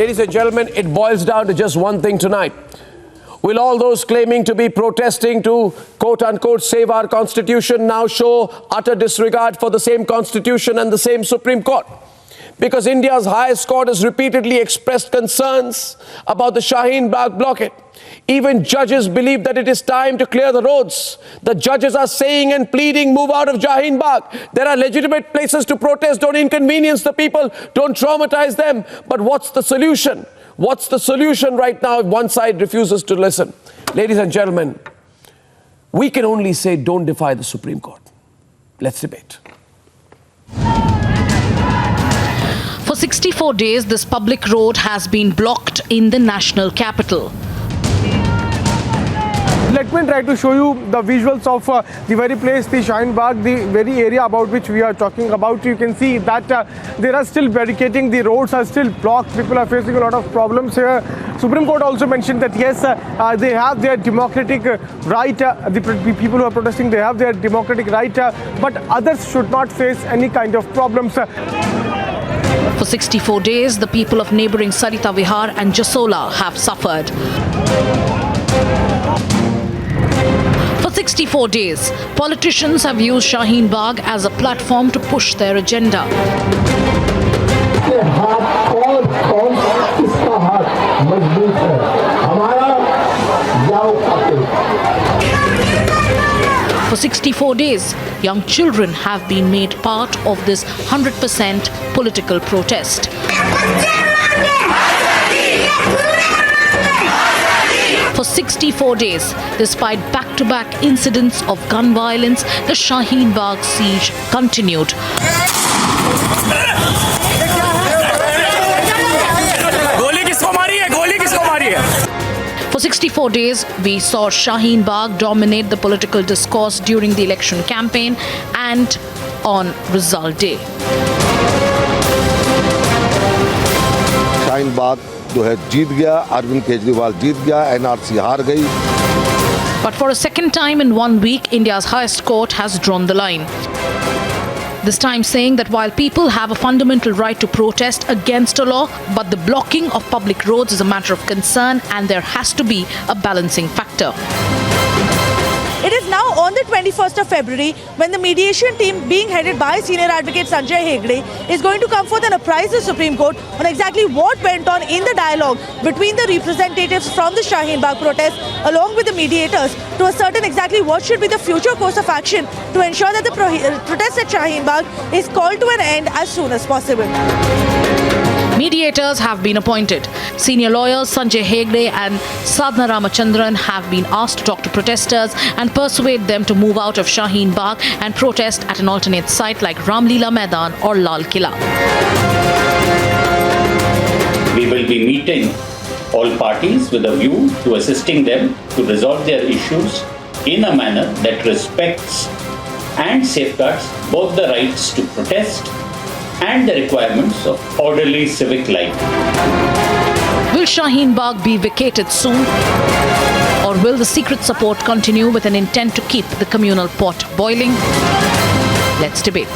Ladies and gentlemen, it boils down to just one thing tonight. Will all those claiming to be protesting to, quote-unquote, save our constitution now show utter disregard for the same constitution and the same Supreme Court? Because India's highest court has repeatedly expressed concerns about the Shaheen Bagh blockade. Even judges believe that it is time to clear the roads. The judges are saying and pleading, move out of Shaheen Bagh. There are legitimate places to protest. Don't inconvenience the people. Don't traumatize them. But what's the solution? What's the solution right now if one side refuses to listen? Ladies and gentlemen, we can only say don't defy the Supreme Court. Let's debate. For 64 days, this public road has been blocked in the national capital. Let me try to show you the visuals of the very place, the Shaheen Bagh, the very area about which we are talking about. You can see that there are still barricading, the roads are still blocked, people are facing a lot of problems here. Supreme Court also mentioned that yes, they have their democratic right, the people who are protesting, they have their democratic right, but others should not face any kind of problems. For 64 days, the people of neighbouring Sarita Vihar and Jasola have suffered. For 64 days, politicians have used Shaheen Bagh as a platform to push their agenda. For 64 days, young children have been made part of this 100% political protest. For 64 days, despite back-to-back incidents of gun violence, the Shaheen Bagh siege continued. For 64 days, we saw Shaheen Bagh dominate the political discourse during the election campaign and on result day. Shaheen Bagh जो है जीत गया, अरविंद केजरीवाल जीत गया, NRC हार गई. But for a second time in 1 week, India's highest court has drawn the line. This time saying that while people have a fundamental right to protest against a law, but the blocking of public roads is a matter of concern and there has to be a balancing factor. It is now on the 21st of February when the mediation team being headed by senior advocate Sanjay Hegde is going to come forth and apprise the Supreme Court on exactly what went on in the dialogue between the representatives from the Shaheen Bagh protest along with the mediators to ascertain exactly what should be the future course of action to ensure that the protest at Shaheen Bagh is called to an end as soon as possible. Mediators have been appointed. Senior lawyers Sanjay Hegde and Sadhna Ramachandran have been asked to talk to protesters and persuade them to move out of Shaheen Bagh and protest at an alternate site like Ramleela Maidan or Lal Killa. We will be meeting all parties with a view to assisting them to resolve their issues in a manner that respects and safeguards both the rights to protest and the requirements of orderly civic life. Will Shaheen Bagh be vacated soon? Or will the secret support continue with an intent to keep the communal pot boiling? Let's debate.